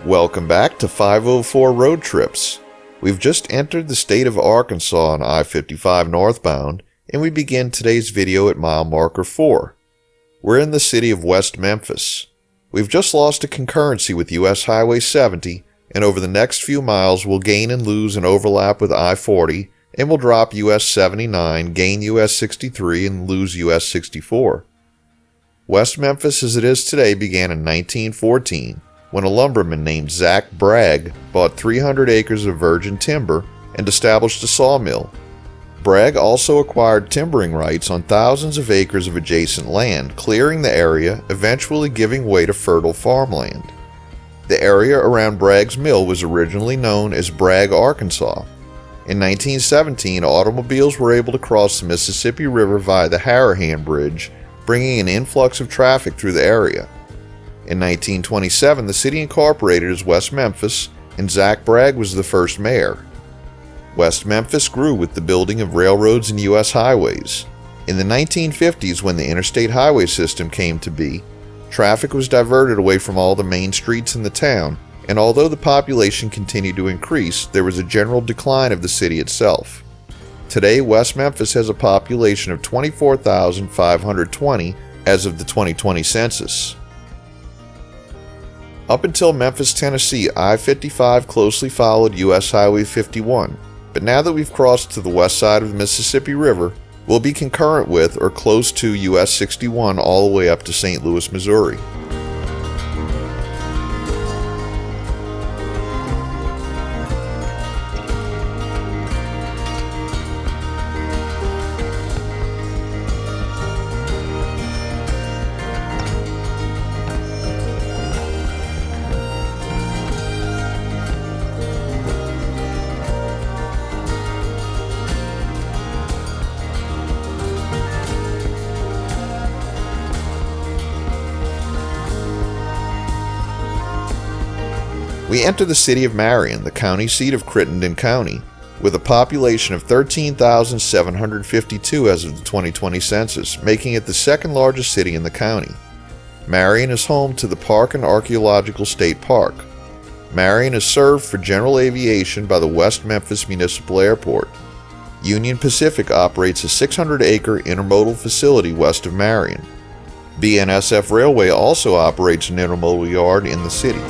Welcome back to 504 Road Trips. We've just entered the state of Arkansas on I-55 northbound, and we begin today's video at mile marker 4. We're in the city of West Memphis. We've just lost a concurrency with US Highway 70, and over the next few miles we'll gain and lose an overlap with I-40, and we'll drop US 79, gain US 63, and lose US 64. West Memphis as it is today began in 1914, when a lumberman named Zach Bragg bought 300 acres of virgin timber and established a sawmill. Bragg also acquired timbering rights on thousands of acres of adjacent land, clearing the area, eventually giving way to fertile farmland. The area around Bragg's mill was originally known as Bragg, Arkansas. In 1917, automobiles were able to cross the Mississippi River via the Harahan Bridge, bringing an influx of traffic through the area. In 1927, the city incorporated as West Memphis, and Zach Bragg was the first mayor. West Memphis grew with the building of railroads and U.S. highways. In the 1950s, when the interstate highway system came to be, traffic was diverted away from all the main streets in the town, and although the population continued to increase, there was a general decline of the city itself. Today, West Memphis has a population of 24,520 as of the 2020 census. Up until Memphis, Tennessee, I-55 closely followed US Highway 51, but now that we've crossed to the west side of the Mississippi River, we'll be concurrent with or close to US 61 all the way up to St. Louis, Missouri. We enter the city of Marion, the county seat of Crittenden County, with a population of 13,752 as of the 2020 census, making it the second largest city in the county. Marion is home to the Park and Archaeological State Park. Marion is served for general aviation by the West Memphis Municipal Airport. Union Pacific operates a 600-acre intermodal facility west of Marion. BNSF Railway also operates an intermodal yard in the city.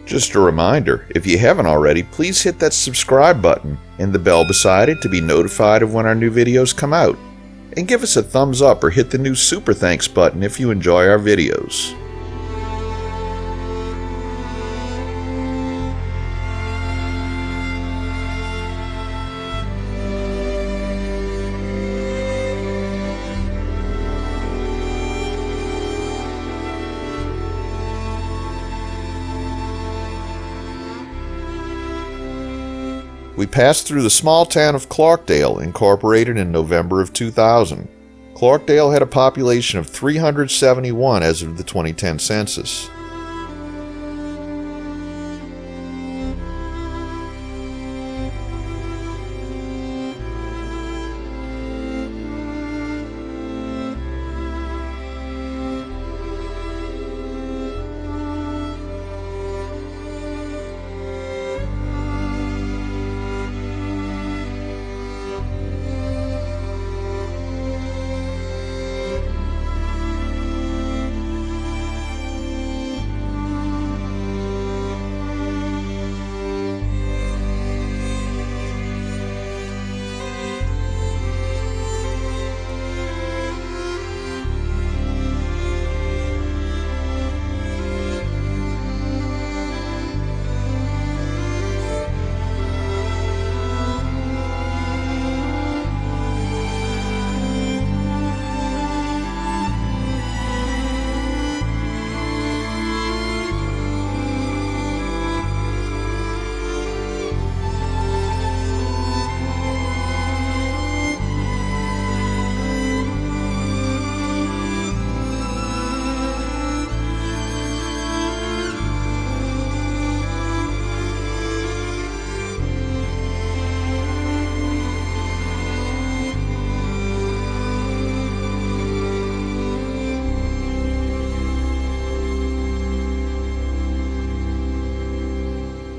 Just a reminder, if you haven't already, please hit that subscribe button and the bell beside it to be notified of when our new videos come out. and give us a thumbs up or hit the new super thanks button if you enjoy our videos. We passed through the small town of Clarkdale, incorporated in November of 2000. Clarkdale had a population of 371 as of the 2010 census.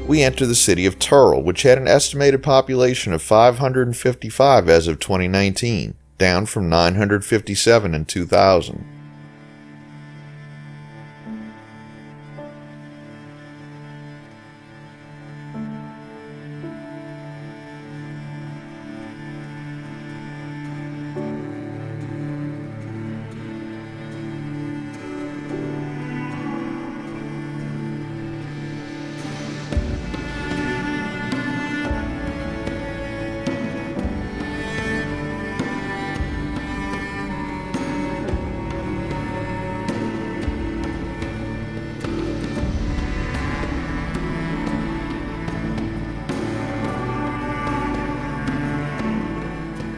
We enter the city of Turl, which had an estimated population of 555 as of 2019, down from 957 in 2000.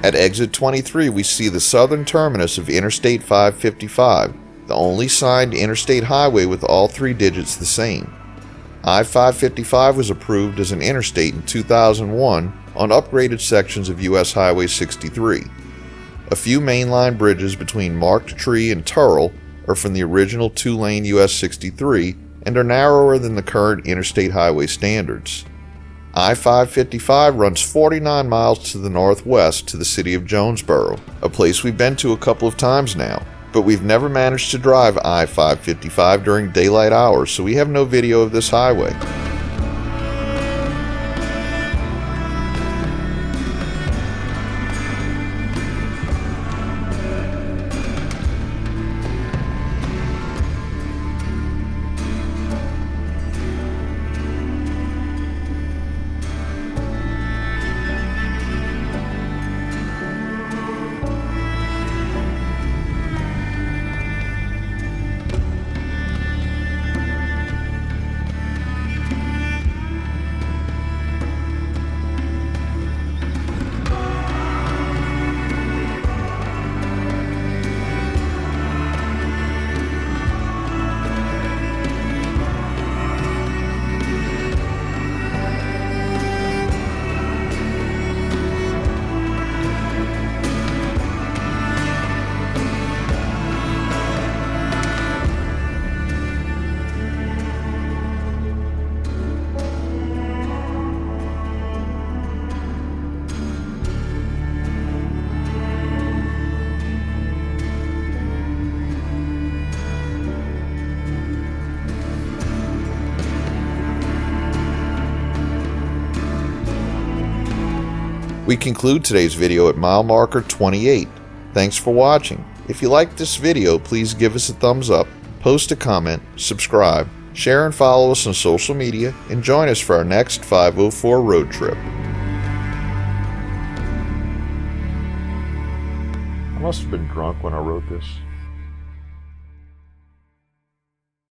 At exit 23, we see the southern terminus of Interstate 555, the only signed interstate highway with all three digits the same. I-555 was approved as an interstate in 2001 on upgraded sections of US Highway 63. A few mainline bridges between Marked Tree and Turl are from the original two-lane US 63 and are narrower than the current interstate highway standards. I-555 runs 49 miles to the northwest to the city of Jonesboro, a place we've been to a couple of times now, but we've never managed to drive I-555 during daylight hours, so we have no video of this highway. We conclude today's video at mile marker 28. Thanks for watching. If you liked this video, please give us a thumbs up, post a comment, subscribe, share and follow us on social media, and join us for our next 504 road trip. I must have been drunk when I wrote this.